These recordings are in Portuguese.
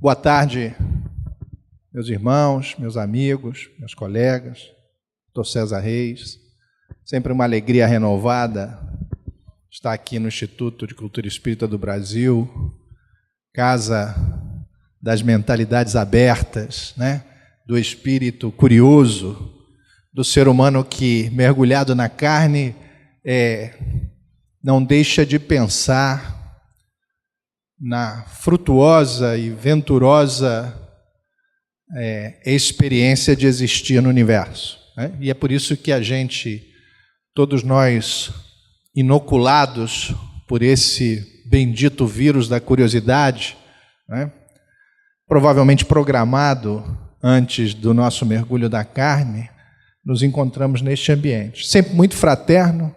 Boa tarde, meus irmãos, meus amigos, meus colegas, Dr. César Reis. Sempre uma alegria renovada estar aqui no Instituto de Cultura Espírita do Brasil, casa das mentalidades abertas, né? Do espírito curioso, do ser humano que, mergulhado na carne, não deixa de pensar na frutuosa e venturosa experiência de existir no universo, né? E é por isso que a gente, todos nós, inoculados por esse bendito vírus da curiosidade, né? Provavelmente programado antes do nosso mergulho da carne, nos encontramos neste ambiente. Sempre muito fraterno,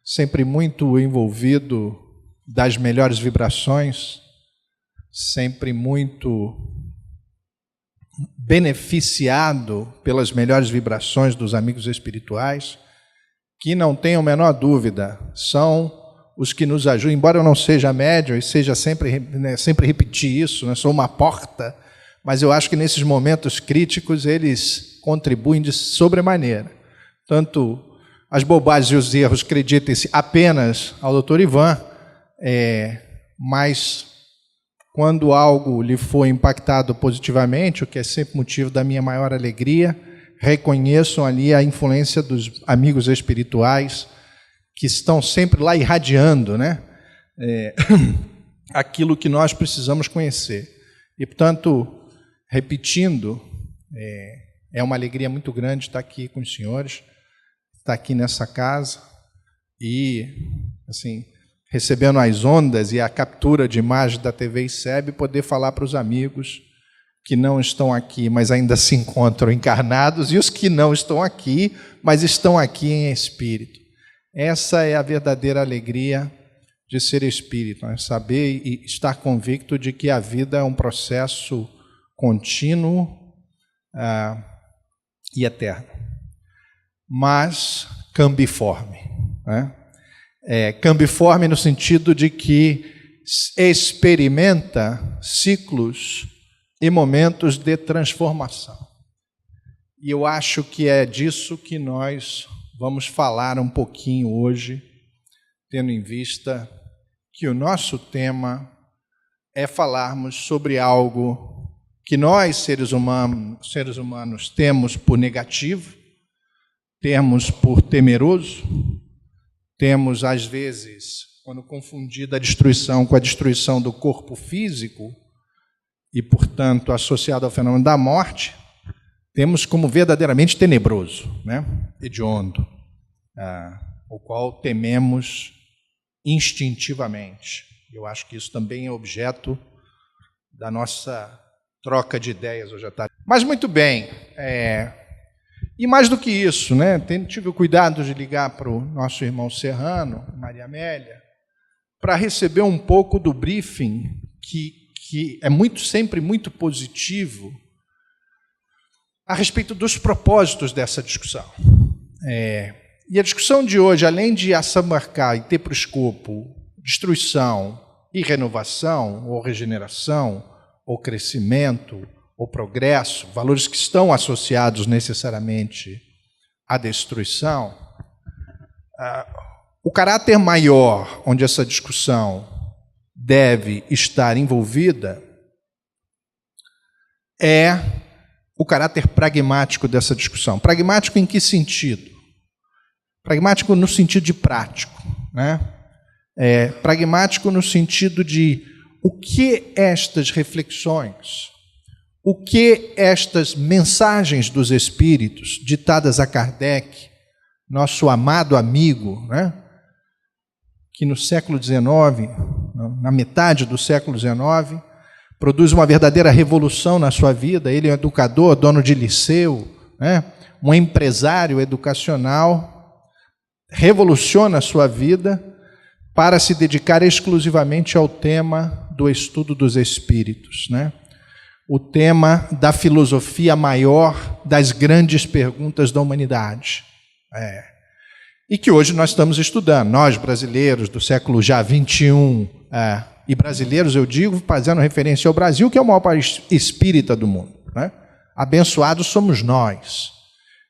sempre muito envolvido das melhores vibrações, sempre muito beneficiado pelas melhores vibrações dos amigos espirituais, que não tenham a menor dúvida, são os que nos ajudam, embora eu não seja médium e seja sempre repetir isso, né? Sou uma porta, mas eu acho que nesses momentos críticos eles contribuem de sobremaneira. Tanto as bobagens e os erros, acreditem-se, apenas ao Dr. Ivan, mas quando algo lhe foi impactado positivamente, o que é sempre motivo da minha maior alegria, reconheçam ali a influência dos amigos espirituais que estão sempre lá irradiando, né? Aquilo que nós precisamos conhecer. E, portanto, repetindo, é uma alegria muito grande estar aqui com os senhores, estar aqui nessa casa e, assim, recebendo as ondas e a captura de imagem da TV ICEB, poder falar para os amigos que não estão aqui, mas ainda se encontram encarnados, e os que não estão aqui, mas estão aqui em espírito. Essa é a verdadeira alegria de ser espírito, né? Saber e estar convicto de que a vida é um processo contínuo e eterno, mas cambiforme, né? Cambiforme no sentido de que experimenta ciclos e momentos de transformação. E eu acho que é disso que nós vamos falar um pouquinho hoje, tendo em vista que o nosso tema é falarmos sobre algo que nós, seres humanos, temos por negativo, temos por temeroso, temos, às vezes, quando confundida a destruição com a destruição do corpo físico e, portanto, associado ao fenômeno da morte, temos como verdadeiramente tenebroso, né? Hediondo, o qual tememos instintivamente. Eu acho que isso também é objeto da nossa troca de ideias hoje à tarde. Mas muito bem, e mais do que isso, né? Tive o cuidado de ligar para o nosso irmão Serrano, Maria Amélia, para receber um pouco do briefing que é sempre muito positivo a respeito dos propósitos dessa discussão. E a discussão de hoje, além de assambarcar e ter por escopo destruição e renovação, ou regeneração, ou crescimento, ou progresso, valores que estão associados necessariamente à destruição, o caráter maior onde essa discussão deve estar envolvida é o caráter pragmático dessa discussão. Pragmático em que sentido? Pragmático no sentido de prático, né? Pragmático no sentido de o que estas reflexões, o que estas mensagens dos espíritos ditadas a Kardec, nosso amado amigo, né? Que no século XIX, na metade do século XIX, produz uma verdadeira revolução na sua vida. Ele é um educador, dono de liceu, né? Um empresário educacional, revoluciona a sua vida para se dedicar exclusivamente ao tema do estudo dos espíritos, né? O tema da filosofia maior das grandes perguntas da humanidade. E que hoje nós estamos estudando, nós brasileiros do século já XXI E brasileiros, eu digo, fazendo referência ao Brasil, que é o maior país espírita do mundo, né? Abençoados somos nós.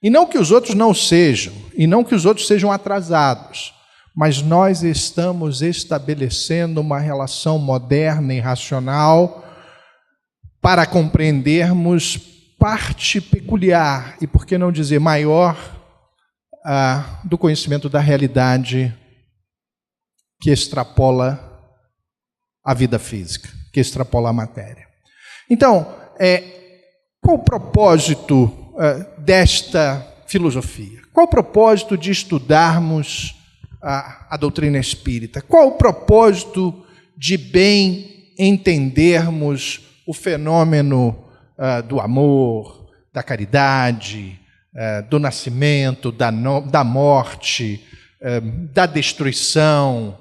E não que os outros não sejam, e não que os outros sejam atrasados, mas nós estamos estabelecendo uma relação moderna e racional para compreendermos parte peculiar, e por que não dizer maior, do conhecimento da realidade que extrapola a vida física, que extrapola a matéria. Então, qual o propósito desta filosofia? Qual o propósito de estudarmos a doutrina espírita? Qual o propósito de bem entendermos o fenômeno do amor, da caridade, do nascimento, da morte, da destruição,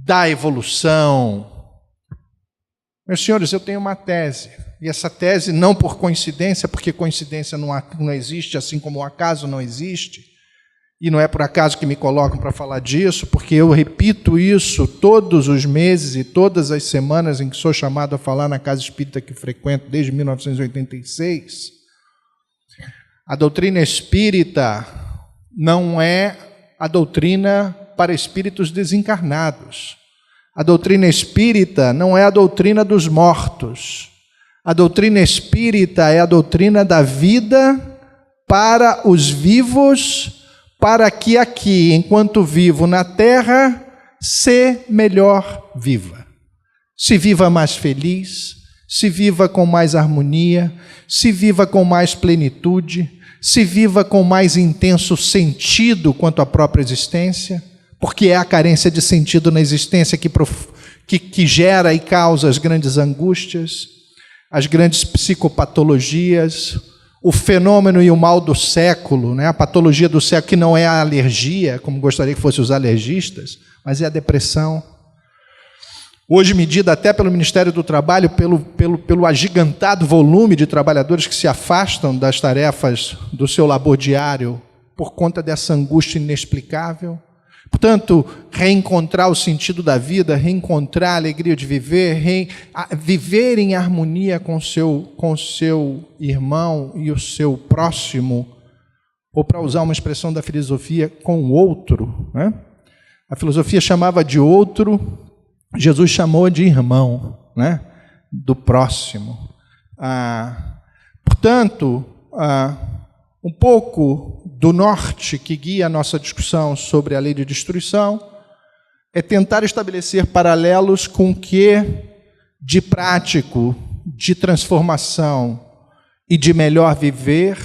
da evolução? Meus senhores, eu tenho uma tese, e essa tese não por coincidência, porque coincidência não existe, assim como o acaso não existe, e não é por acaso que me colocam para falar disso, porque eu repito isso todos os meses e todas as semanas em que sou chamado a falar na casa espírita que frequento desde 1986. A doutrina espírita não é a doutrina para espíritos desencarnados. A doutrina espírita não é a doutrina dos mortos. A doutrina espírita é a doutrina da vida para os vivos, para que aqui, enquanto vivo na terra, se melhor viva. Se viva mais feliz, se viva com mais harmonia, se viva com mais plenitude, se viva com mais intenso sentido quanto à própria existência, porque é a carência de sentido na existência que gera e causa as grandes angústias, as grandes psicopatologias, o fenômeno e o mal do século, né? A patologia do século, que não é a alergia, como gostaria que fossem os alergistas, mas é a depressão. Hoje medida até pelo Ministério do Trabalho, pelo agigantado volume de trabalhadores que se afastam das tarefas do seu labor diário por conta dessa angústia inexplicável. Portanto, reencontrar o sentido da vida, reencontrar a alegria de viver, viver em harmonia com seu irmão e o seu próximo, ou para usar uma expressão da filosofia, com o outro, né? A filosofia chamava de outro, Jesus chamou de irmão, né? Do próximo. Portanto, um pouco do norte que guia a nossa discussão sobre a lei de destruição é tentar estabelecer paralelos com o que de prático, de transformação e de melhor viver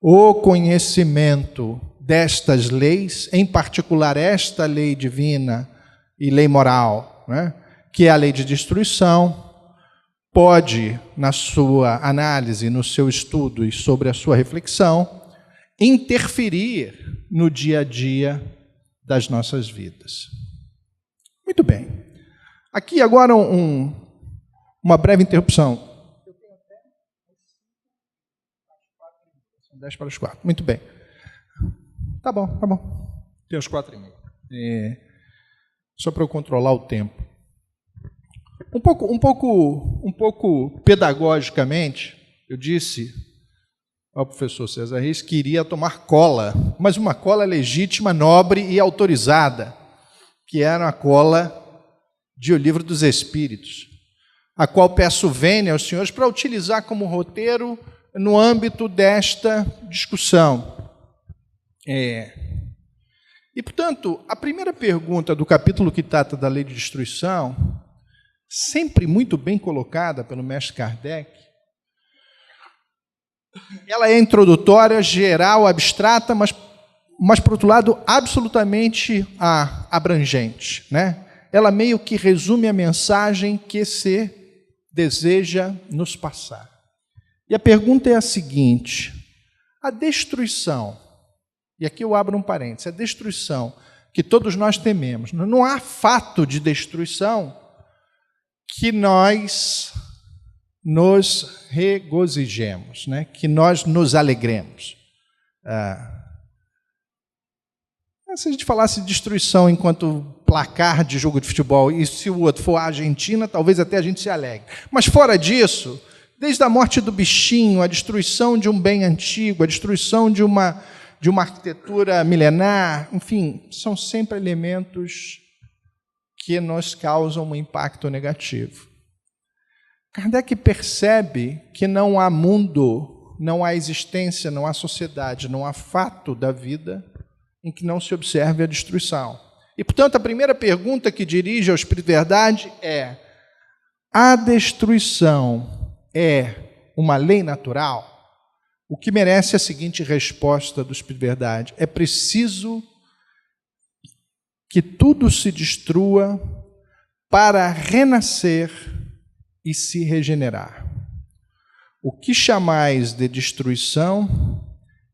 o conhecimento destas leis, em particular esta lei divina e lei moral, né, que é a lei de destruição, pode, na sua análise, no seu estudo e sobre a sua reflexão, interferir no dia a dia das nossas vidas. Muito bem. Aqui agora uma breve interrupção. São 10 para as 4. Muito bem. Tá bom. Tem os 4:30. Só para eu controlar o tempo. Um pouco pedagogicamente, eu disse ao professor César Reis que iria tomar cola, mas uma cola legítima, nobre e autorizada, que era a cola de O Livro dos Espíritos, a qual peço vênia aos senhores para utilizar como roteiro no âmbito desta discussão. E, portanto, a primeira pergunta do capítulo que trata da lei de destruição, sempre muito bem colocada pelo mestre Kardec, ela é introdutória, geral, abstrata, mas por outro lado, absolutamente abrangente, né? Ela meio que resume a mensagem que se deseja nos passar. E a pergunta é a seguinte: a destruição, e aqui eu abro um parênteses, a destruição que todos nós tememos, não há fato de destruição que nós nos regozijemos, né? Que nós nos alegremos. Se a gente falasse de destruição enquanto placar de jogo de futebol, e se o outro for a Argentina, talvez até a gente se alegre. Mas fora disso, desde a morte do bichinho, a destruição de um bem antigo, a destruição de uma arquitetura milenar, enfim, são sempre elementos que nos causam um impacto negativo. Kardec percebe que não há mundo, não há existência, não há sociedade, não há fato da vida em que não se observe a destruição. E, portanto, a primeira pergunta que dirige ao Espírito Verdade é: a destruição é uma lei natural? O que merece a seguinte resposta do Espírito Verdade: é preciso que tudo se destrua para renascer e se regenerar. O que chamais de destruição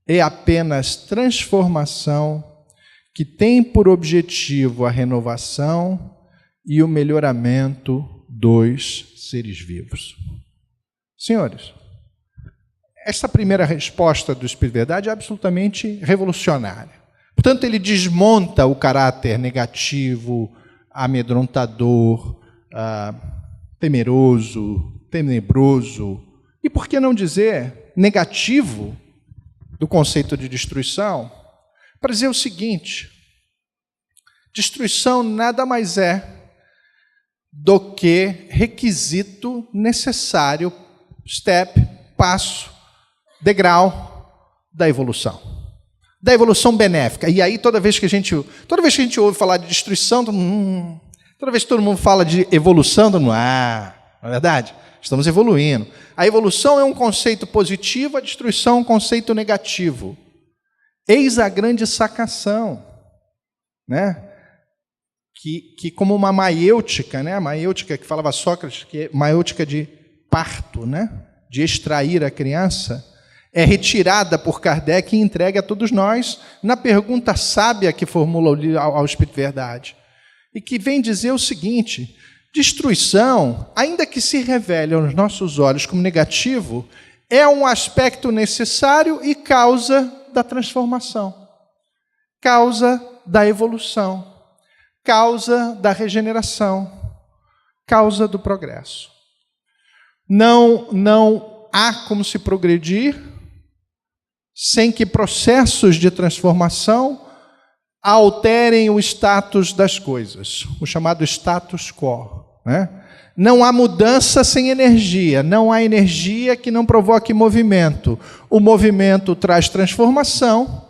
é apenas transformação que tem por objetivo a renovação e o melhoramento dos seres vivos. Senhores, essa primeira resposta do Espírito Verdade é absolutamente revolucionária. Portanto, ele desmonta o caráter negativo, amedrontador, temeroso, tenebroso, e por que não dizer negativo do conceito de destruição, para dizer o seguinte: destruição nada mais é do que requisito necessário, passo, degrau da evolução benéfica. E aí toda vez que a gente ouve falar de destruição, toda vez que todo mundo fala de evolução, não é verdade? Estamos evoluindo. A evolução é um conceito positivo, a destruição é um conceito negativo. Eis a grande sacação, né? Que como uma maiêutica, né? A maiêutica que falava Sócrates, que é maiêutica de parto, né? De extrair a criança, é retirada por Kardec e entregue a todos nós na pergunta sábia que formula ao Espírito Verdade. E que vem dizer o seguinte: destruição, ainda que se revele aos nossos olhos como negativo, é um aspecto necessário e causa da transformação, causa da evolução, causa da regeneração, causa do progresso. Não há como se progredir sem que processos de transformação alterem o status das coisas, o chamado status quo, né? Não há mudança sem energia, não há energia que não provoque movimento. O movimento traz transformação,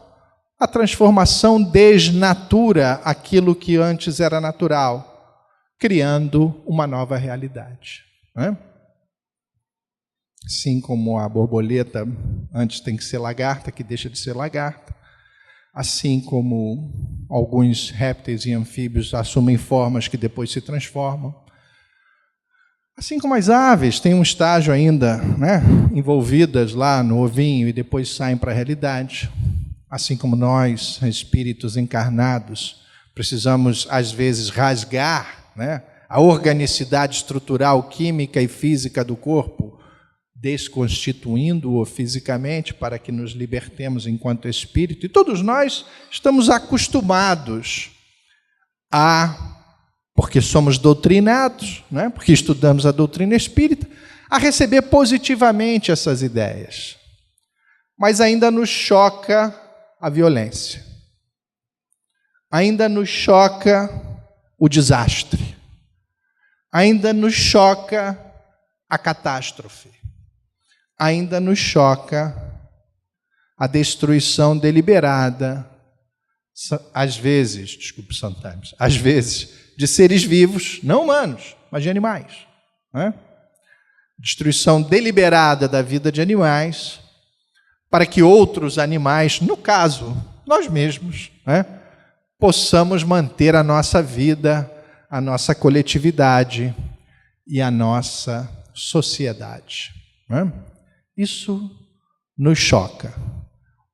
a transformação desnatura aquilo que antes era natural, criando uma nova realidade, né? Assim como a borboleta antes tem que ser lagarta, que deixa de ser lagarta, assim como alguns répteis e anfíbios assumem formas que depois se transformam, assim como as aves têm um estágio ainda, né, envolvidas lá no ovinho e depois saem para a realidade, assim como nós, espíritos encarnados, precisamos às vezes rasgar, né, a organicidade estrutural, química e física do corpo, desconstituindo-o fisicamente para que nos libertemos enquanto espírito. E todos nós estamos acostumados porque somos doutrinados, né? Porque estudamos a doutrina espírita, a receber positivamente essas ideias. Mas ainda nos choca a violência. Ainda nos choca o desastre. Ainda nos choca a catástrofe. Ainda nos choca a destruição deliberada, às vezes, às vezes, de seres vivos, não humanos, mas de animais, né? Destruição deliberada da vida de animais, para que outros animais, no caso, nós mesmos, né, possamos manter a nossa vida, a nossa coletividade e a nossa sociedade, né? Isso nos choca.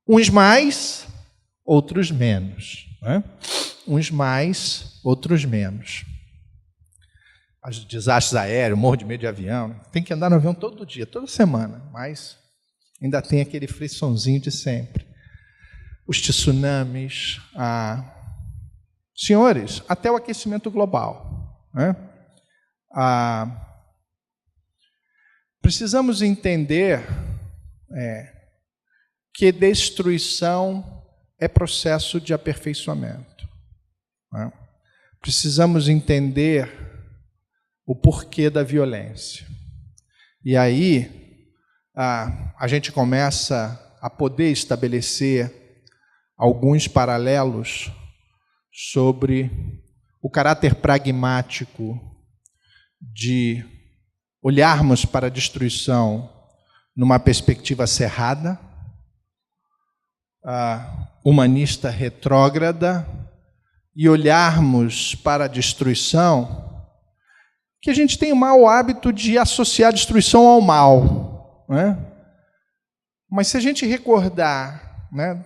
Uns mais, outros menos, né? Uns mais, outros menos. Os desastres aéreos, morro de medo de avião, né? Tem que andar no avião todo dia, toda semana, mas ainda tem aquele frissonzinho de sempre. Os tsunamis, Senhores, até o aquecimento global, né? Precisamos entender que destruição é processo de aperfeiçoamento, né? Precisamos entender o porquê da violência. E aí a gente começa a poder estabelecer alguns paralelos sobre o caráter pragmático de olharmos para a destruição numa perspectiva cerrada, humanista retrógrada, e olharmos para a destruição, que a gente tem o mau hábito de associar a destruição ao mal, né? Mas se a gente recordar, né,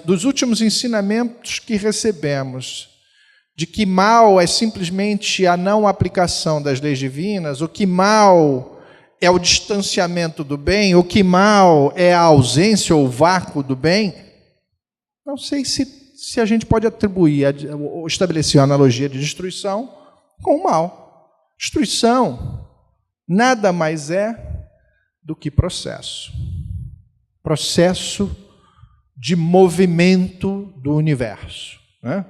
dos últimos ensinamentos que recebemos, de que mal é simplesmente a não aplicação das leis divinas, o que mal é o distanciamento do bem, o que mal é a ausência ou o vácuo do bem, não sei se a gente pode atribuir, ou estabelecer a analogia de destruição com o mal. Destruição nada mais é do que processo. Processo de movimento do universo, né?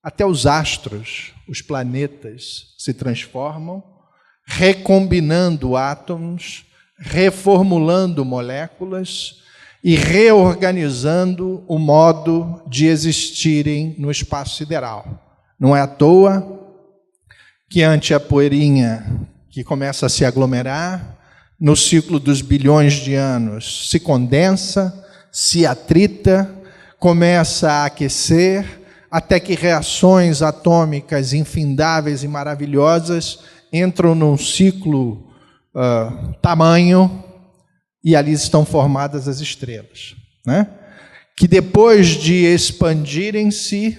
Até os astros, os planetas se transformam, recombinando átomos, reformulando moléculas e reorganizando o modo de existirem no espaço sideral. Não é à toa que ante a poeirinha que começa a se aglomerar, no ciclo dos bilhões de anos se condensa, se atrita, começa a aquecer, até que reações atômicas infindáveis e maravilhosas entram num ciclo tamanho, e ali estão formadas as estrelas, né? Que depois de expandirem-se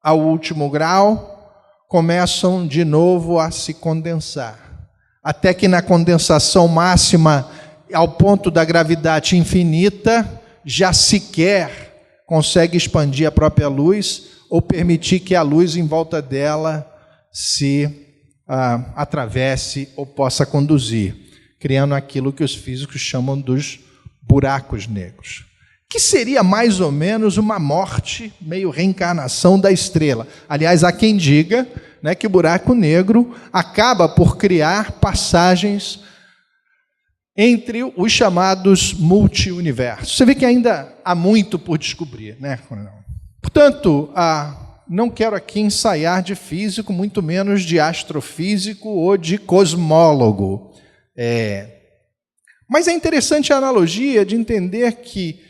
ao último grau, começam de novo a se condensar, até que na condensação máxima, ao ponto da gravidade infinita, já sequer consegue expandir a própria luz ou permitir que a luz em volta dela se atravesse ou possa conduzir, criando aquilo que os físicos chamam dos buracos negros, que seria mais ou menos uma morte, meio reencarnação da estrela. Aliás, há quem diga, né, que o buraco negro acaba por criar passagens entre os chamados multi-universos. Você vê que ainda há muito por descobrir, né? Portanto, não quero aqui ensaiar de físico, muito menos de astrofísico ou de cosmólogo. Mas é interessante a analogia de entender que,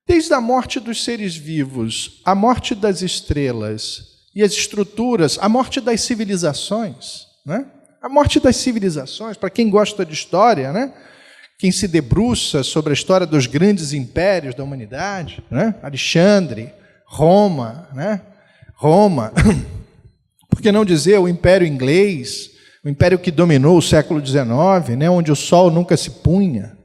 desde a morte dos seres vivos, a morte das estrelas e as estruturas, a morte das civilizações, né? A morte das civilizações, para quem gosta de história, né? Quem se debruça sobre a história dos grandes impérios da humanidade, né? Alexandre, Roma, né? Roma, por que não dizer o Império Inglês, o império que dominou o século XIX, né, onde o sol nunca se punha.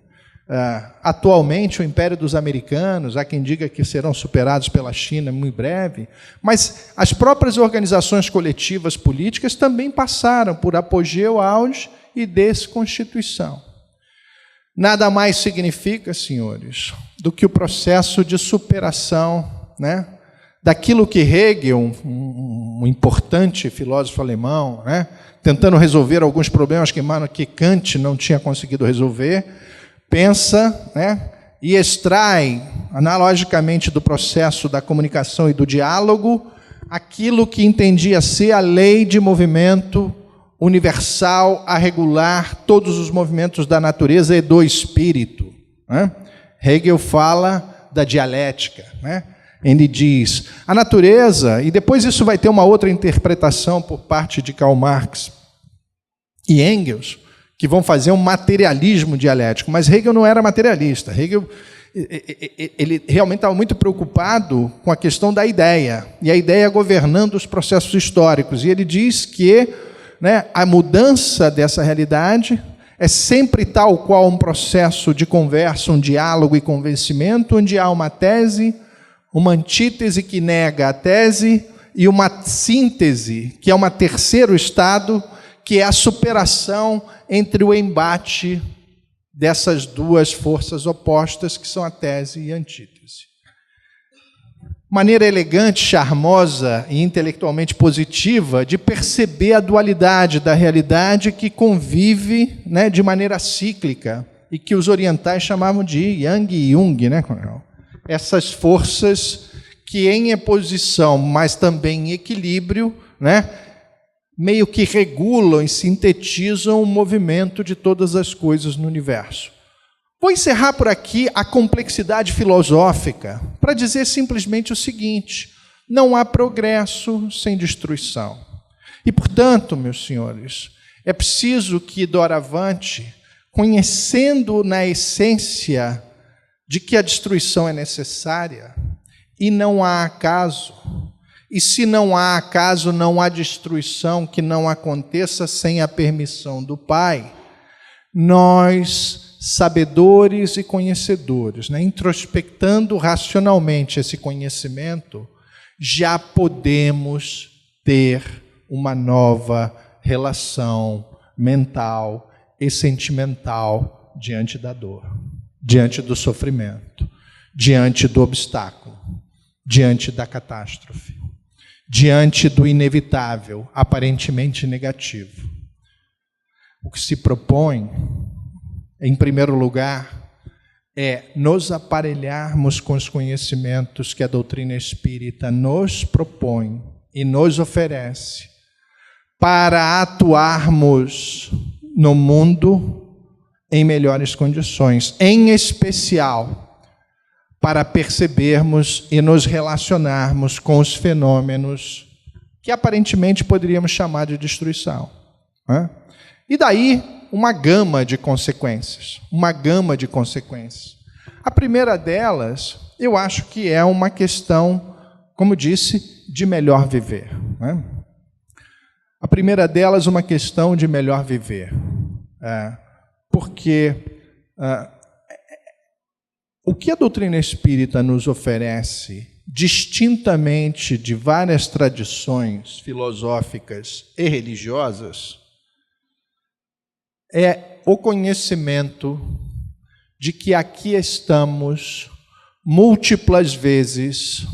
Atualmente, o império dos americanos, há quem diga que serão superados pela China muito breve, mas as próprias organizações coletivas políticas também passaram por apogeu, auge e desconstituição. Nada mais significa, senhores, do que o processo de superação, né, daquilo que Hegel, um importante filósofo alemão, né, tentando resolver alguns problemas que Kant não tinha conseguido resolver, pensa, né, e extrai, analogicamente do processo da comunicação e do diálogo, aquilo que entendia ser a lei de movimento universal a regular todos os movimentos da natureza e do espírito, né? Hegel fala da dialética, né? Ele diz, a natureza, e depois isso vai ter uma outra interpretação por parte de Karl Marx e Engels, que vão fazer um materialismo dialético, mas Hegel não era materialista. Hegel ele realmente estava muito preocupado com a questão da ideia, e a ideia governando os processos históricos, e ele diz que, né, a mudança dessa realidade é sempre tal qual um processo de conversa, um diálogo e convencimento, onde há uma tese, uma antítese que nega a tese e uma síntese, que é um terceiro estado, que é a superação entre o embate dessas duas forças opostas, que são a tese e a antítese. Maneira elegante, charmosa e intelectualmente positiva de perceber a dualidade da realidade que convive, né, de maneira cíclica, e que os orientais chamavam de Yang e Jung, né? Essas forças que em oposição, mas também em equilíbrio, né, meio que regulam e sintetizam o movimento de todas as coisas no universo. Vou encerrar por aqui a complexidade filosófica para dizer simplesmente o seguinte: não há progresso sem destruição. E, portanto, meus senhores, é preciso que, doravante, conhecendo na essência de que a destruição é necessária e não há acaso, e se não há acaso, não há destruição que não aconteça sem a permissão do Pai, nós, sabedores e conhecedores, né, introspectando racionalmente esse conhecimento, já podemos ter uma nova relação mental e sentimental diante da dor, diante do sofrimento, diante do obstáculo, diante da catástrofe, diante do inevitável, aparentemente negativo. O que se propõe, em primeiro lugar, é nos aparelharmos com os conhecimentos que a doutrina espírita nos propõe e nos oferece para atuarmos no mundo em melhores condições, em especial para percebermos e nos relacionarmos com os fenômenos que aparentemente poderíamos chamar de destruição, né? E daí uma gama de consequências, A primeira delas, eu acho que é uma questão, como disse, de melhor viver, né? A primeira delas, uma questão de melhor viver, porque o que a doutrina espírita nos oferece, distintamente de várias tradições filosóficas e religiosas, é o conhecimento de que aqui estamos múltiplas vezes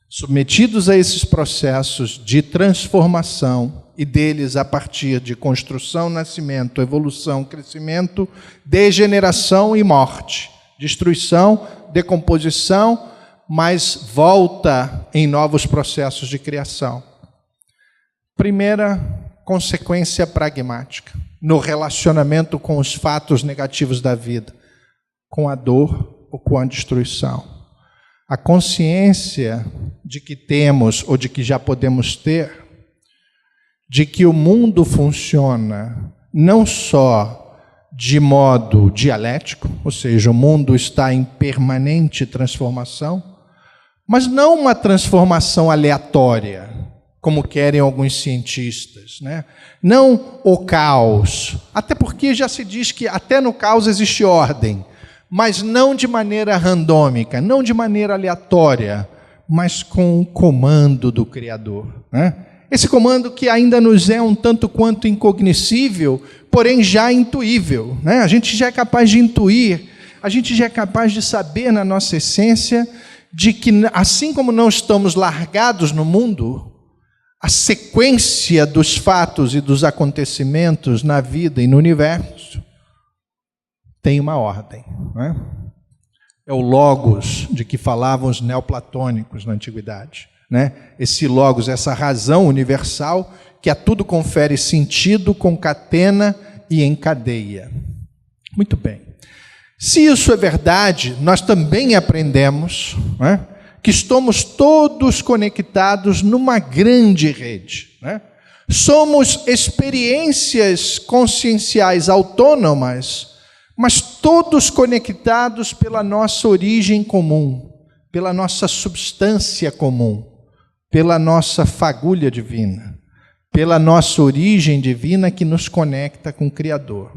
submetidos a esses processos de transformação e deles a partir de construção, nascimento, evolução, crescimento, degeneração e morte, destruição, decomposição, mas volta em novos processos de criação. Primeira consequência pragmática, no relacionamento com os fatos negativos da vida, com a dor ou com a destruição. A consciência de que temos, ou de que já podemos ter, de que o mundo funciona não só de modo dialético, ou seja, o mundo está em permanente transformação, mas não uma transformação aleatória, como querem alguns cientistas, né? Não o caos, até porque já se diz que até no caos existe ordem, mas não de maneira randômica, não de maneira aleatória, mas com o comando do Criador, né? Esse comando que ainda nos é um tanto quanto incognoscível, porém já intuível, né? A gente já é capaz de intuir, a gente já é capaz de saber na nossa essência de que, assim como não estamos largados no mundo, a sequência dos fatos e dos acontecimentos na vida e no universo tem uma ordem, né? É o logos de que falavam os neoplatônicos na antiguidade, né? Esse logos, essa razão universal que a tudo confere sentido, concatena e encadeia. Muito bem. Se isso é verdade, nós também aprendemos, né, que estamos todos conectados numa grande rede, né? Somos experiências conscienciais autônomas, mas todos conectados pela nossa origem comum, pela nossa substância comum, pela nossa fagulha divina, pela nossa origem divina que nos conecta com o Criador.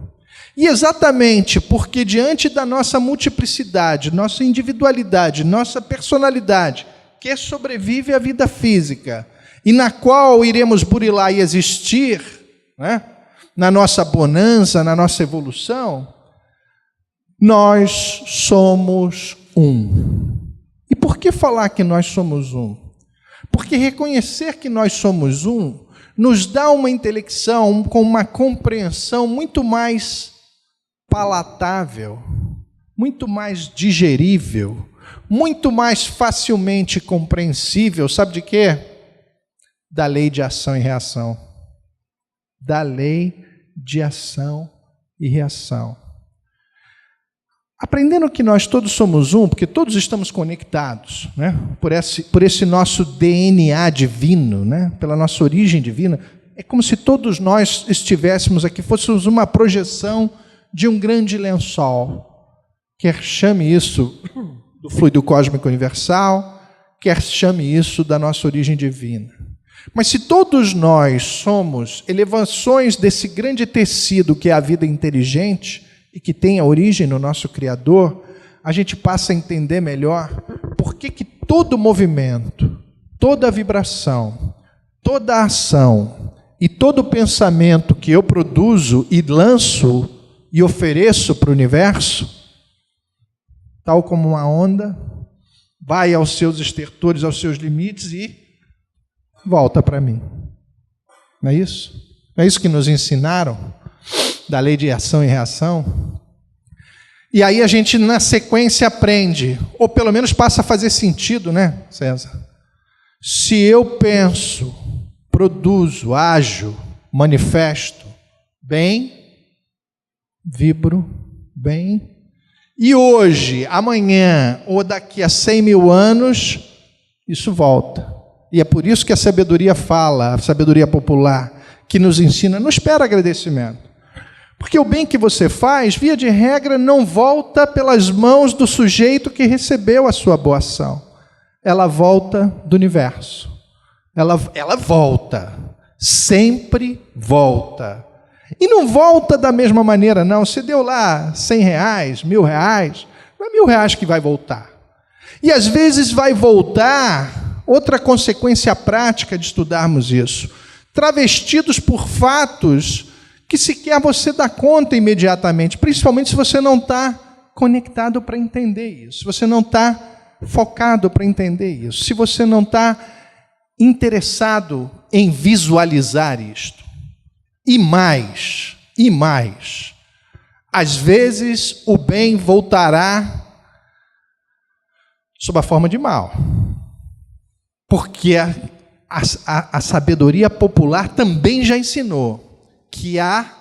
E exatamente porque diante da nossa multiplicidade, nossa individualidade, nossa personalidade, que sobrevive à vida física, e na qual iremos burilar e existir, né? Na nossa bonança, na nossa evolução, nós somos um. E por que falar que nós somos um? Porque reconhecer que nós somos um nos dá uma intelecção com uma compreensão muito mais palatável, muito mais digerível, muito mais facilmente compreensível, sabe de quê? Da lei de ação e reação. Da lei de ação e reação. Aprendendo que nós todos somos um, porque todos estamos conectados, né? por esse nosso DNA divino, né? Pela nossa origem divina, é como se todos nós estivéssemos aqui, fôssemos uma projeção de um grande lençol. Quer chame isso do fluido cósmico universal, quer chame isso da nossa origem divina. Mas se todos nós somos elevações desse grande tecido que é a vida inteligente e que tem a origem no nosso Criador, a gente passa a entender melhor por que todo movimento, toda vibração, toda ação e todo pensamento que eu produzo e lanço e ofereço para o universo, tal como uma onda, vai aos seus estertores, aos seus limites e volta para mim. Não é isso? Não é isso que nos ensinaram da lei de ação e reação? E aí a gente, na sequência, aprende, ou pelo menos passa a fazer sentido, né, César? Se eu penso, produzo, ajo, manifesto bem, vibro bem, e hoje, amanhã ou daqui a 100 mil anos, isso volta. E é por isso que a sabedoria fala, a sabedoria popular, que nos ensina, não espera agradecimento. Porque o bem que você faz, via de regra, não volta pelas mãos do sujeito que recebeu a sua boa ação. Ela volta do universo. Ela volta. Sempre volta. E não volta da mesma maneira, não. Você deu lá 100 reais, 1.000 reais, não é 1.000 reais que vai voltar. E às vezes vai voltar, outra consequência prática de estudarmos isso, travestidos por fatos que sequer você dá conta imediatamente, principalmente se você não está conectado para entender isso, se você não está focado para entender isso, se você não está interessado em visualizar isto. E mais, às vezes o bem voltará sob a forma de mal, porque a sabedoria popular também já ensinou que há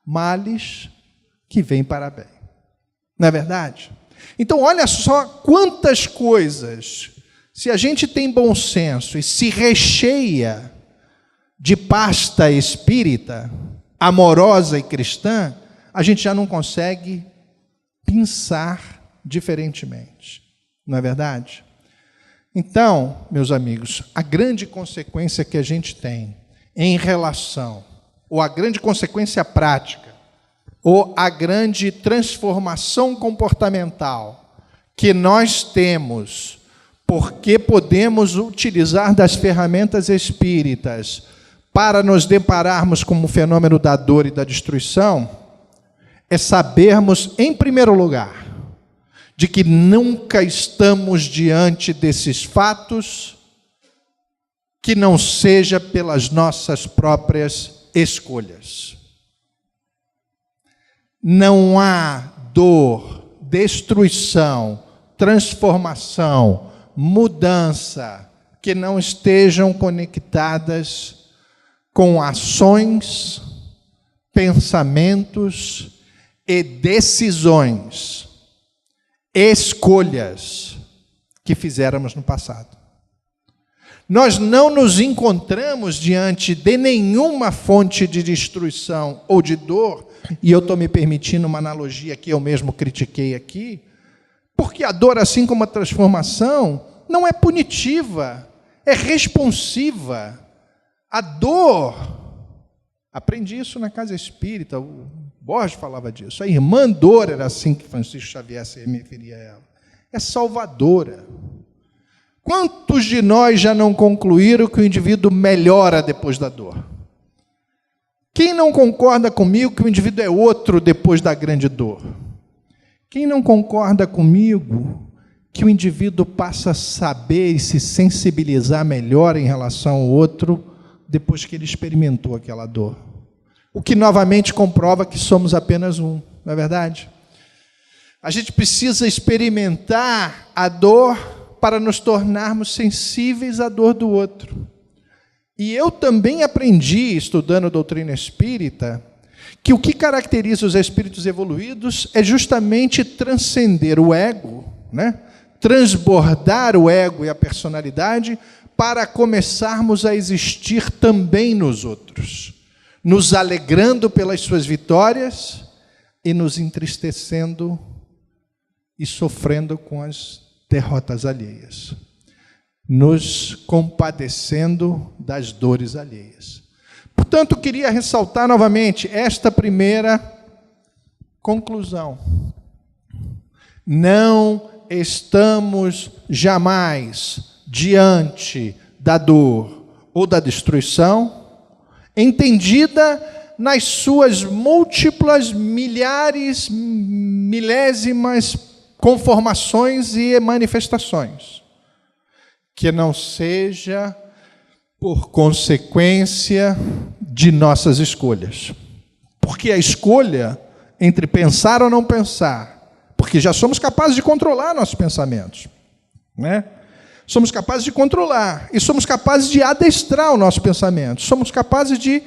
males que vêm para bem. Não é verdade? Então, olha só quantas coisas, se a gente tem bom senso e se recheia de pasta espírita, amorosa e cristã, a gente já não consegue pensar diferentemente. Não é verdade? Então, meus amigos, a grande consequência que a gente tem em relação, ou a grande consequência prática, ou a grande transformação comportamental que nós temos, porque podemos utilizar das ferramentas espíritas para nos depararmos com o fenômeno da dor e da destruição, é sabermos, em primeiro lugar, de que nunca estamos diante desses fatos que não seja pelas nossas próprias escolhas. Não há dor, destruição, transformação, mudança que não estejam conectadas com ações, pensamentos e decisões, escolhas que fizéramos no passado. Nós não nos encontramos diante de nenhuma fonte de destruição ou de dor, e eu estou me permitindo uma analogia que eu mesmo critiquei aqui, porque a dor, assim como a transformação, não é punitiva, é responsiva. A dor, aprendi isso na casa espírita, o Borges falava disso, a irmã dor, era assim que Francisco Xavier se referia a ela, é salvadora. Quantos de nós já não concluíram que o indivíduo melhora depois da dor? Quem não concorda comigo que o indivíduo é outro depois da grande dor? Quem não concorda comigo que o indivíduo passa a saber e se sensibilizar melhor em relação ao outro depois que ele experimentou aquela dor? O que novamente comprova que somos apenas um, não é verdade? A gente precisa experimentar a dor para nos tornarmos sensíveis à dor do outro. E eu também aprendi, estudando doutrina espírita, que o que caracteriza os espíritos evoluídos é justamente transcender o ego, né? Transbordar o ego e a personalidade para começarmos a existir também nos outros, nos alegrando pelas suas vitórias e nos entristecendo e sofrendo com as derrotas alheias, nos compadecendo das dores alheias. Portanto, queria ressaltar novamente esta primeira conclusão. Não estamos jamais diante da dor ou da destruição, entendida nas suas múltiplas, milhares, milésimas conformações e manifestações, que não seja por consequência de nossas escolhas. Porque a escolha entre pensar ou não pensar, porque já somos capazes de controlar nossos pensamentos, né? Somos capazes de controlar e somos capazes de adestrar o nosso pensamento, somos capazes de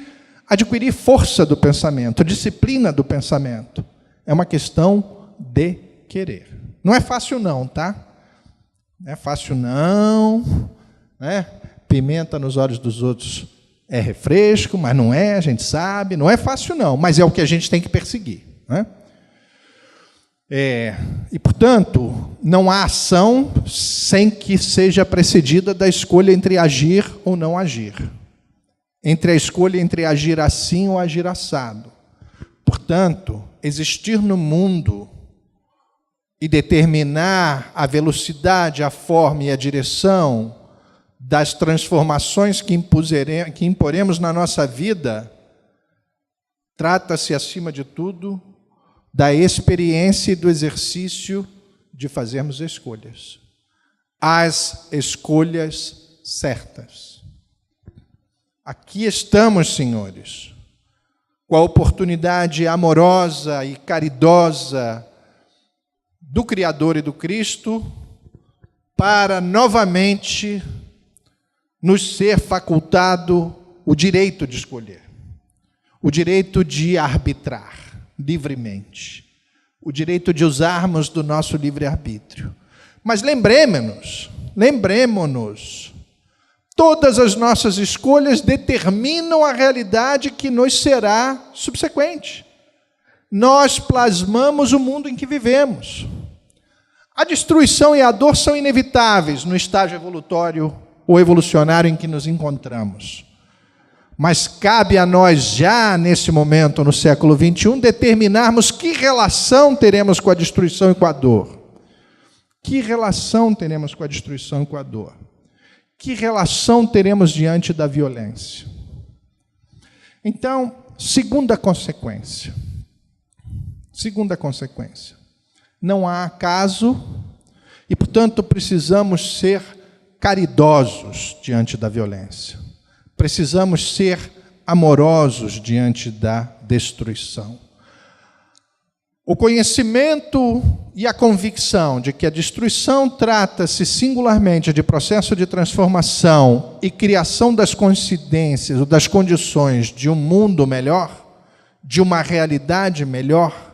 adquirir força do pensamento, disciplina do pensamento. É uma questão de querer. Não é fácil não, tá? Não é fácil não, né? Pimenta nos olhos dos outros é refresco, mas não é, a gente sabe, não é fácil não, mas é o que a gente tem que perseguir, né? E, portanto, não há ação sem que seja precedida da escolha entre agir ou não agir. Entre a escolha entre agir assim ou agir assado. Portanto, existir no mundo e determinar a velocidade, a forma e a direção das transformações que imporemos na nossa vida, trata-se, acima de tudo, da experiência e do exercício de fazermos escolhas. As escolhas certas. Aqui estamos, senhores, com a oportunidade amorosa e caridosa do Criador e do Cristo para novamente nos ser facultado o direito de escolher, o direito de arbitrar livremente, o direito de usarmos do nosso livre-arbítrio. Mas lembremos-nos, todas as nossas escolhas determinam a realidade que nos será subsequente. Nós plasmamos o mundo em que vivemos. A destruição e a dor são inevitáveis no estágio evolutório ou evolucionário em que nos encontramos. Mas cabe a nós já, nesse momento, no século XXI, determinarmos que relação teremos com a destruição e com a dor. Que relação teremos com a destruição e com a dor? Que relação teremos diante da violência? Então, segunda consequência. Não há acaso e, portanto, precisamos ser caridosos diante da violência. Precisamos ser amorosos diante da destruição. O conhecimento e a convicção de que a destruição trata-se singularmente de processo de transformação e criação das coincidências ou das condições de um mundo melhor, de uma realidade melhor.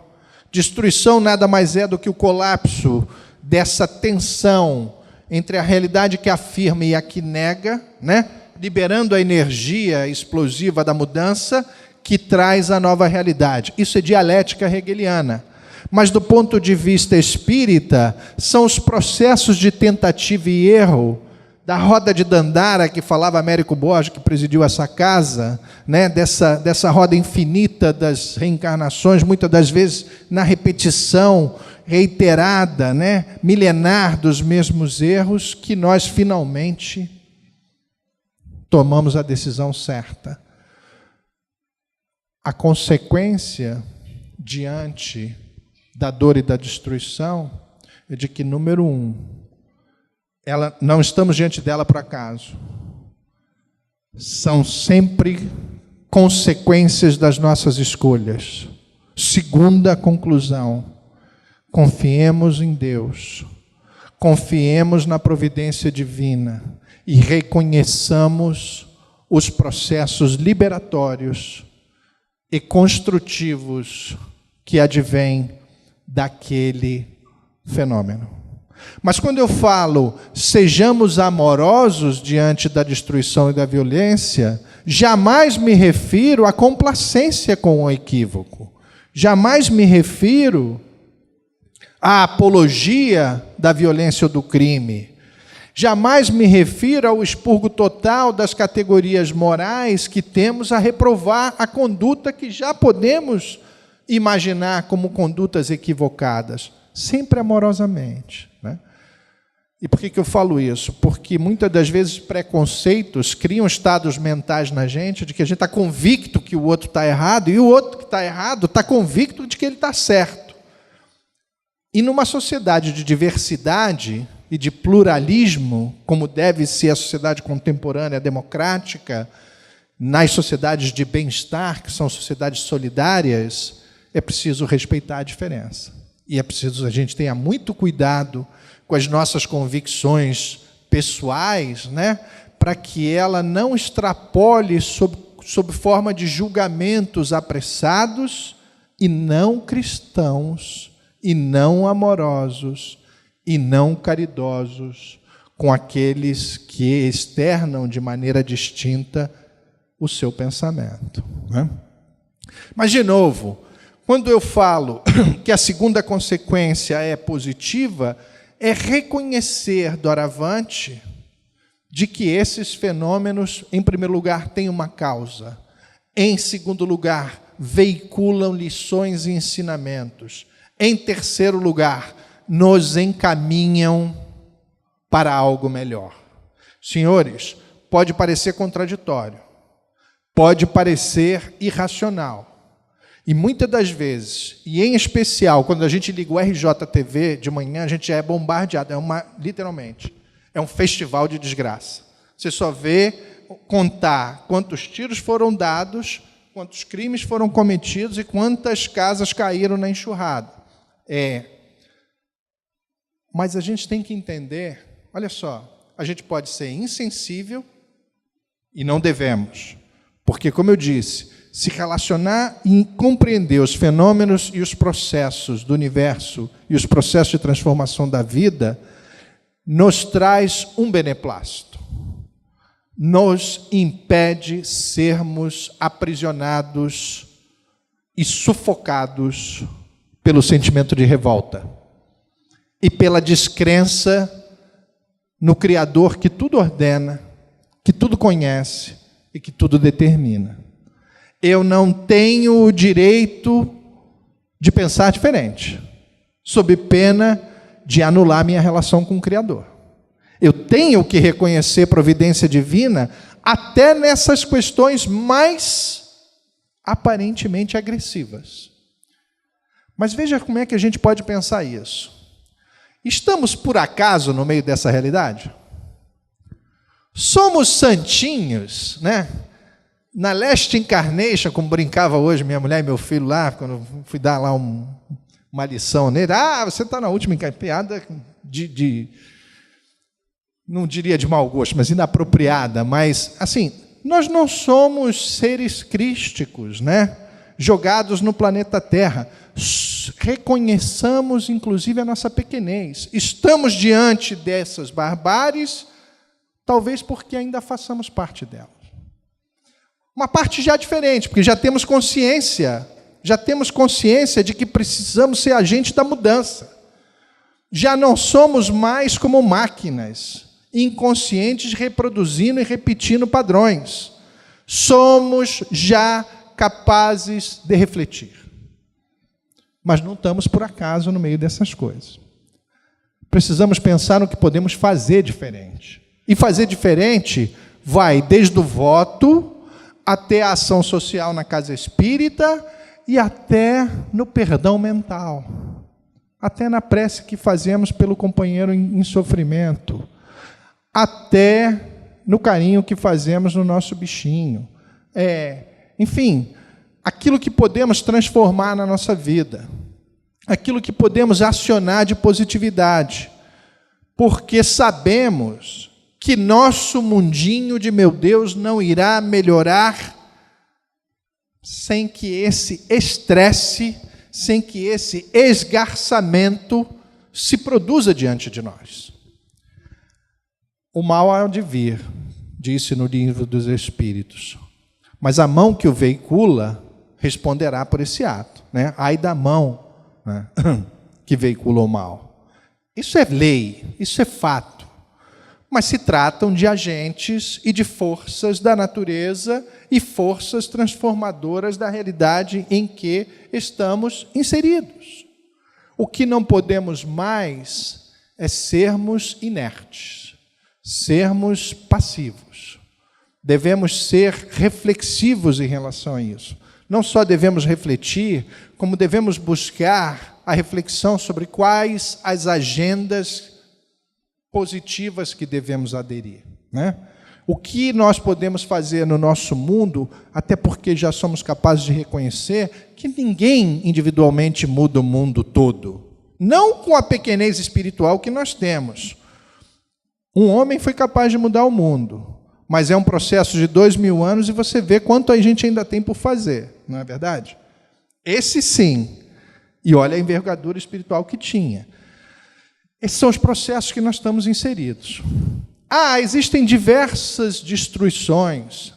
Destruição nada mais é do que o colapso dessa tensão entre a realidade que afirma e a que nega, né? Liberando a energia explosiva da mudança que traz a nova realidade. Isso é dialética hegeliana. Mas do ponto de vista espírita, são os processos de tentativa e erro, da roda de Dandara, que falava Américo Borges, que presidiu essa casa, né? dessa roda infinita das reencarnações, muitas das vezes na repetição reiterada, né, milenar dos mesmos erros, que nós finalmente tomamos a decisão certa. A consequência diante da dor e da destruição é de que, número um, não estamos diante dela por acaso. São sempre consequências das nossas escolhas. Segunda conclusão: confiemos em Deus, confiemos na providência divina e reconheçamos os processos liberatórios e construtivos que advêm daquele fenômeno. Mas quando eu falo sejamos amorosos diante da destruição e da violência, jamais me refiro à complacência com o equívoco. Jamais me refiro à apologia da violência ou do crime. Jamais me refiro ao expurgo total das categorias morais que temos a reprovar a conduta que já podemos imaginar como condutas equivocadas. Sempre amorosamente, né? E por que eu falo isso? Porque muitas das vezes preconceitos criam estados mentais na gente de que a gente está convicto que o outro está errado e o outro que está errado está convicto de que ele está certo. E numa sociedade de diversidade e de pluralismo, como deve ser a sociedade contemporânea democrática, nas sociedades de bem-estar, que são sociedades solidárias, é preciso respeitar a diferença. E é preciso a gente tenha muito cuidado com as nossas convicções pessoais, né, para que ela não extrapole sob forma de julgamentos apressados e não cristãos, e não amorosos, e não caridosos com aqueles que externam de maneira distinta o seu pensamento, né? Mas, de novo, quando eu falo que a segunda consequência é positiva, é reconhecer doravante de que esses fenômenos, em primeiro lugar, têm uma causa. Em segundo lugar, veiculam lições e ensinamentos. Em terceiro lugar, nos encaminham para algo melhor. Senhores, pode parecer contraditório, pode parecer irracional. E muitas das vezes, e em especial, quando a gente liga o RJTV de manhã, a gente já é bombardeado, literalmente, é um festival de desgraça. Você só vê contar quantos tiros foram dados, quantos crimes foram cometidos e quantas casas caíram na enxurrada. Mas a gente tem que entender, olha só, a gente pode ser insensível e não devemos. Porque, como eu disse, se relacionar e compreender os fenômenos e os processos do universo e os processos de transformação da vida nos traz um beneplácito. Nos impede sermos aprisionados e sufocados pelo sentimento de revolta e pela descrença no Criador que tudo ordena, que tudo conhece e que tudo determina. Eu não tenho o direito de pensar diferente, sob pena de anular minha relação com o Criador. Eu tenho que reconhecer providência divina até nessas questões mais aparentemente agressivas. Mas veja como é que a gente pode pensar isso. Estamos, por acaso, no meio dessa realidade? Somos santinhos, né? Na Last Incarnation, como brincava hoje minha mulher e meu filho lá, quando eu fui dar lá uma lição nele, você está na última piada não diria de mau gosto, mas inapropriada, mas, assim, nós não somos seres crísticos, né? Jogados no planeta Terra. Reconheçamos, inclusive, a nossa pequenez. Estamos diante dessas barbáries, talvez porque ainda façamos parte delas. Uma parte já diferente, porque já temos consciência de que precisamos ser agentes da mudança. Já não somos mais como máquinas, inconscientes, reproduzindo e repetindo padrões. Somos já capazes de refletir. mas não estamos por acaso no meio dessas coisas. Precisamos pensar no que podemos fazer diferente. E fazer diferente vai desde o voto até a ação social na casa espírita e até no perdão mental, até na prece que fazemos pelo companheiro em sofrimento, até no carinho que fazemos no nosso bichinho. Enfim, aquilo que podemos transformar na nossa vida, aquilo que podemos acionar de positividade, porque sabemos que nosso mundinho de meu Deus não irá melhorar sem que esse estresse, sem que esse esgarçamento se produza diante de nós. O mal há de vir, disse no livro dos Espíritos, mas a mão que o veicula responderá por esse ato, né? Ai da mão, né, que veicula o mal. Isso é lei, isso é fato, mas se tratam de agentes e de forças da natureza e forças transformadoras da realidade em que estamos inseridos. O que não podemos mais é sermos inertes, sermos passivos. Devemos ser reflexivos em relação a isso. Não só devemos refletir, como devemos buscar a reflexão sobre quais as agendas positivas que devemos aderir, né? O que nós podemos fazer no nosso mundo, até porque já somos capazes de reconhecer que ninguém individualmente muda o mundo todo. Não com a pequenez espiritual que nós temos. Um homem foi capaz de mudar o mundo, mas é um processo de 2000 anos e você vê quanto a gente ainda tem por fazer, não é verdade? Esse sim. E olha a envergadura espiritual que tinha. Esses são os processos que nós estamos inseridos. Existem diversas destruições.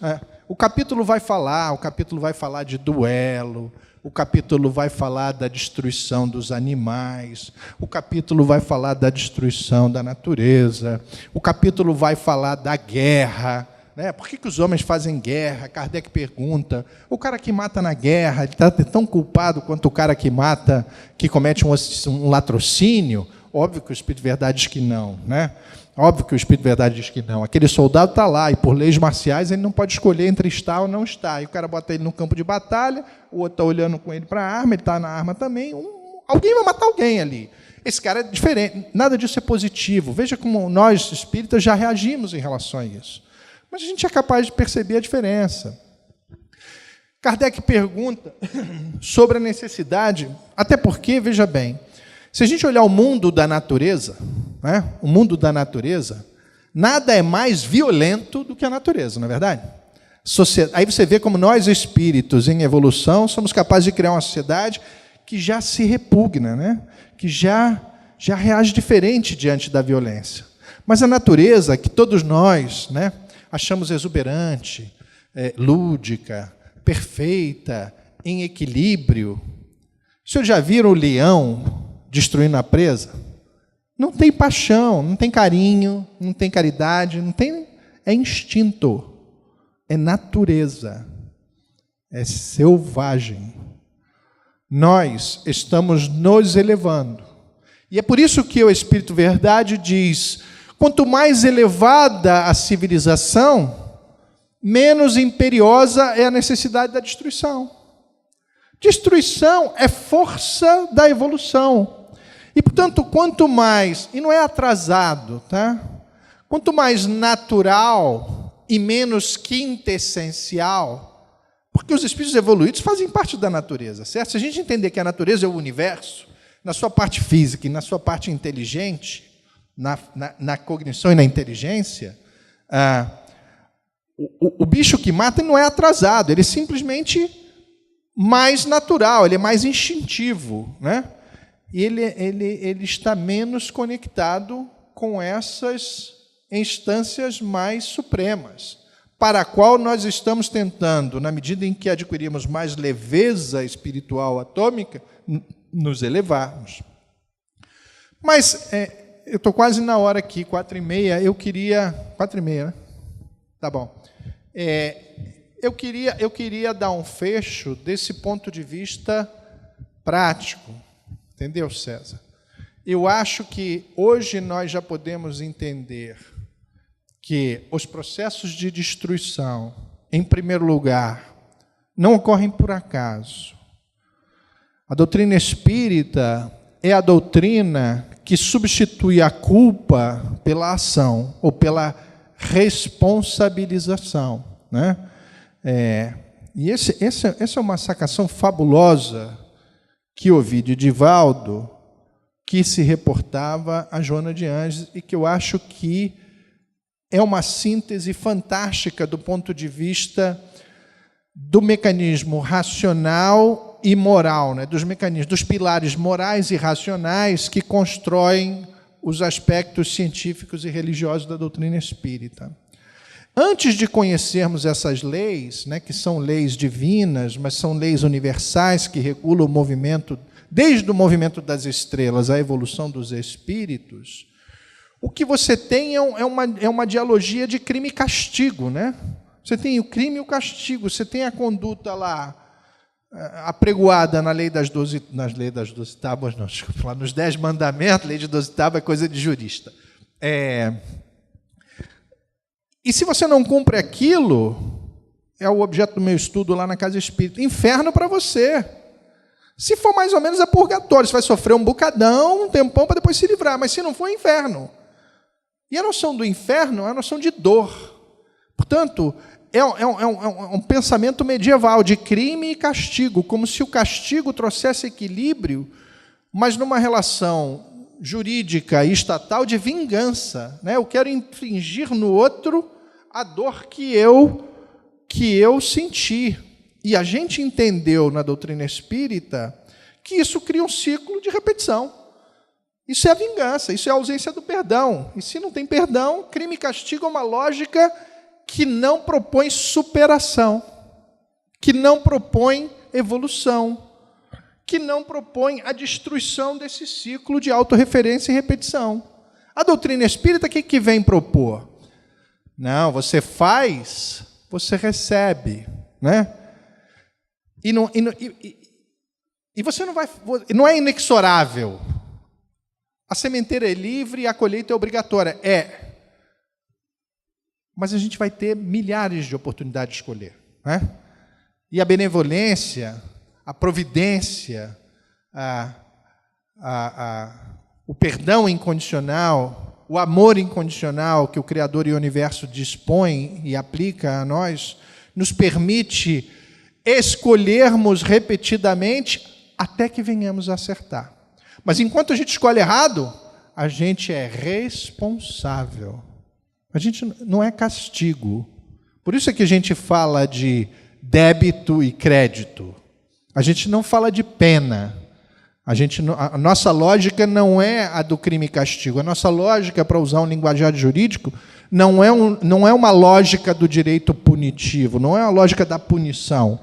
O capítulo vai falar de duelo, o capítulo vai falar da destruição dos animais, o capítulo vai falar da destruição da natureza, o capítulo vai falar da guerra, né? Por que os homens fazem guerra? Kardec pergunta. O cara que mata na guerra, ele está tão culpado quanto o cara que mata, que comete um latrocínio? Óbvio que o Espírito de Verdade diz que não, né? Óbvio que o Espírito de Verdade diz que não. Aquele soldado está lá, e por leis marciais ele não pode escolher entre estar ou não estar. E o cara bota ele no campo de batalha, o outro está olhando com ele para a arma, ele está na arma também. Alguém vai matar alguém ali. Esse cara é diferente. Nada disso é positivo. Veja como nós, espíritas, já reagimos em relação a isso. Mas a gente é capaz de perceber a diferença. Kardec pergunta sobre a necessidade, até porque, veja bem, se a gente olhar o mundo da natureza, né, o mundo da natureza, nada é mais violento do que a natureza, não é verdade? Aí você vê como nós, espíritos em evolução, somos capazes de criar uma sociedade que já se repugna, né? Que já reage diferente diante da violência. Mas a natureza, que todos nós, né, achamos exuberante, lúdica, perfeita, em equilíbrio. Os senhores já viram o leão destruindo a presa? Não tem paixão, não tem carinho, não tem caridade, não tem. É instinto, é natureza, é selvagem. Nós estamos nos elevando. E é por isso que o Espírito Verdade diz: quanto mais elevada a civilização, menos imperiosa é a necessidade da destruição. Destruição é força da evolução. E, portanto, quanto mais, e não é atrasado, tá? Quanto mais natural e menos quintessencial, porque os espíritos evoluídos fazem parte da natureza, certo? Se a gente entender que a natureza é o universo, na sua parte física e na sua parte inteligente, na cognição e na inteligência, o bicho que mata não é atrasado, ele é simplesmente mais natural, ele é mais instintivo, né? Ele está menos conectado com essas instâncias mais supremas, para a qual nós estamos tentando, na medida em que adquirimos mais leveza espiritual atômica, nos elevarmos. Mas eu estou quase na hora aqui, 4h30, eu queria... 4h30, né? Tá bom. Eu queria dar um fecho desse ponto de vista prático, entendeu, César? Eu acho que hoje nós já podemos entender que os processos de destruição, em primeiro lugar, não ocorrem por acaso. A doutrina espírita é a doutrina que substitui a culpa pela ação ou pela responsabilização, né? E essa é uma sacação fabulosa que ouvi de Divaldo, que se reportava a Joana de Ângeles, e que eu acho que é uma síntese fantástica do ponto de vista do mecanismo racional e moral, né? Dos mecanismos, dos pilares morais e racionais que constroem os aspectos científicos e religiosos da doutrina espírita. Antes de conhecermos essas leis, né, que são leis divinas, mas são leis universais que regulam o movimento, desde o movimento das estrelas à evolução dos espíritos, o que você tem é uma dialogia de crime e castigo, né? Você tem o crime e o castigo, você tem a conduta lá apregoada na lei das 12 tábuas, não, desculpa, nos 10 mandamentos, lei de 12 tábuas é coisa de jurista. E se você não cumpre aquilo, é o objeto do meu estudo lá na Casa Espírita, inferno para você. Se for mais ou menos, é purgatório, você vai sofrer um bocadão, um tempão, para depois se livrar, mas se não for, é inferno. E a noção do inferno é a noção de dor. Portanto, é um pensamento medieval de crime e castigo, como se o castigo trouxesse equilíbrio, mas numa relação jurídica e estatal de vingança, né? Eu quero infligir no outro a dor que eu senti. E a gente entendeu na doutrina espírita que isso cria um ciclo de repetição. Isso é a vingança, isso é a ausência do perdão. E se não tem perdão, crime e castigo é uma lógica que não propõe superação, que não propõe evolução, que não propõe a destruição desse ciclo de autorreferência e repetição. A doutrina espírita, o que vem propor? Não, você faz, você recebe, né? E você não vai, não é inexorável. A sementeira é livre e a colheita é obrigatória. Mas a gente vai ter milhares de oportunidades de escolher, né? E a benevolência, a providência, o perdão incondicional, o amor incondicional que o Criador e o Universo dispõe e aplica a nós, nos permite escolhermos repetidamente até que venhamos a acertar. Mas enquanto a gente escolhe errado, a gente é responsável. A gente não é castigo. Por isso é que a gente fala de débito e crédito. A gente não fala de pena. A nossa lógica não é a do crime e castigo. A nossa lógica, para usar um linguajar jurídico, não é uma lógica do direito punitivo, não é a lógica da punição.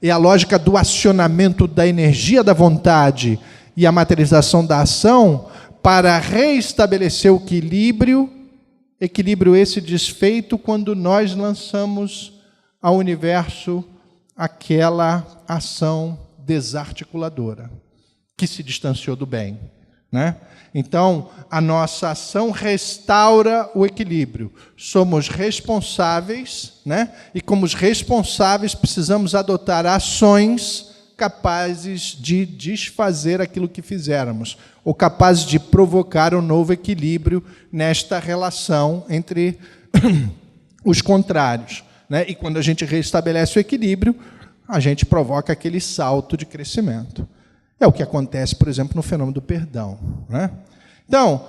É a lógica do acionamento da energia da vontade e a materialização da ação para reestabelecer o equilíbrio esse desfeito quando nós lançamos ao universo aquela ação desarticuladora, que se distanciou do bem, né? Então, a nossa ação restaura o equilíbrio. Somos responsáveis, né? E como os responsáveis, precisamos adotar ações capazes de desfazer aquilo que fizéramos, ou capazes de provocar um novo equilíbrio nesta relação entre os contrários, né? E quando a gente restabelece o equilíbrio, a gente provoca aquele salto de crescimento. É o que acontece, por exemplo, no fenômeno do perdão, né? Então,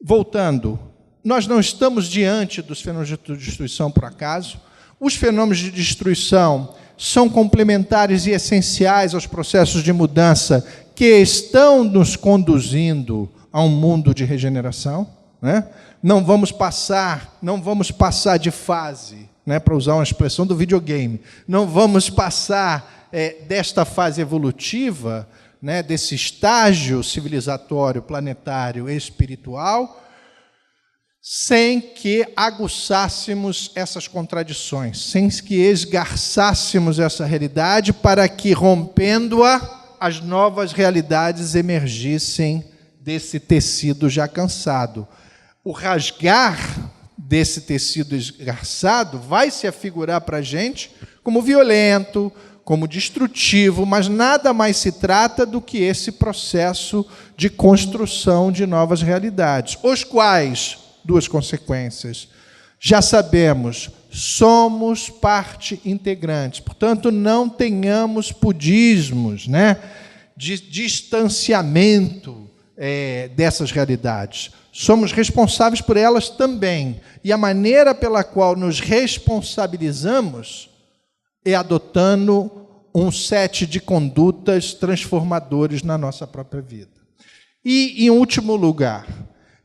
voltando, nós não estamos diante dos fenômenos de destruição por acaso. Os fenômenos de destruição são complementares e essenciais aos processos de mudança que estão nos conduzindo a um mundo de regeneração, né? Não vamos passar de fase, né, para usar uma expressão do videogame, não vamos passar desta fase evolutiva, né, desse estágio civilizatório, planetário e espiritual, sem que aguçássemos essas contradições, sem que esgarçássemos essa realidade, para que, rompendo-a, as novas realidades emergissem desse tecido já cansado. O rasgar desse tecido esgarçado vai se afigurar para a gente como violento, como destrutivo, mas nada mais se trata do que esse processo de construção de novas realidades, os quais, duas consequências, já sabemos, somos parte integrante, portanto, não tenhamos pudismos, né, de distanciamento dessas realidades. Somos responsáveis por elas também, e a maneira pela qual nos responsabilizamos é adotando um set de condutas transformadores na nossa própria vida. E, em último lugar,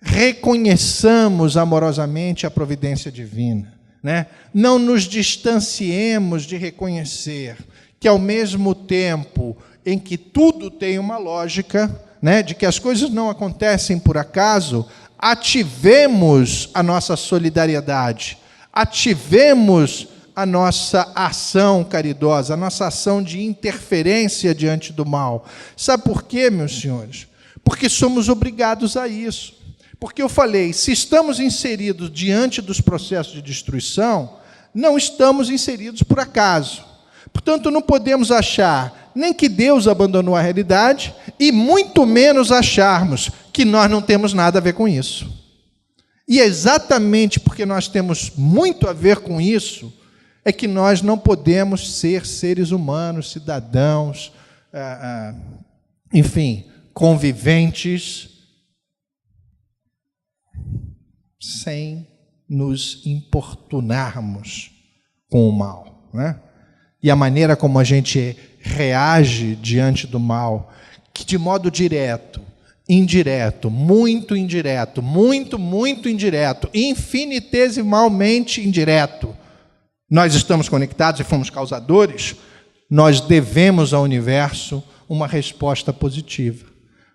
reconheçamos amorosamente a providência divina, né? Não nos distanciemos de reconhecer que, ao mesmo tempo em que tudo tem uma lógica, né, de que as coisas não acontecem por acaso, ativemos a nossa solidariedade, ativemos a nossa ação caridosa, a nossa ação de interferência diante do mal. Sabe por quê, meus senhores? Porque somos obrigados a isso. Porque eu falei, se estamos inseridos diante dos processos de destruição, não estamos inseridos por acaso. Portanto, não podemos achar nem que Deus abandonou a realidade e muito menos acharmos que nós não temos nada a ver com isso. E é exatamente porque nós temos muito a ver com isso é que nós não podemos ser seres humanos, cidadãos, enfim, conviventes, sem nos importunarmos com o mal, né? E a maneira como a gente reage diante do mal, que de modo direto, indireto, muito indireto, muito indireto, infinitesimalmente indireto, nós estamos conectados e fomos causadores, nós devemos ao universo uma resposta positiva,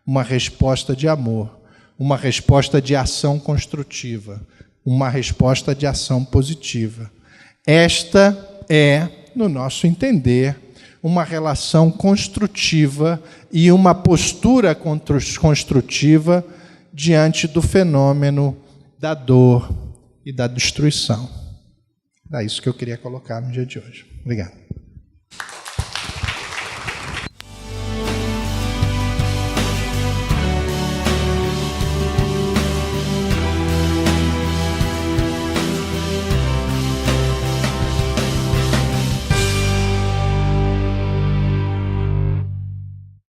uma resposta de amor, uma resposta de ação construtiva, uma resposta de ação positiva. Esta é, no nosso entender, uma relação construtiva e uma postura construtiva diante do fenômeno da dor e da destruição. Era isso que eu queria colocar no dia de hoje. Obrigado.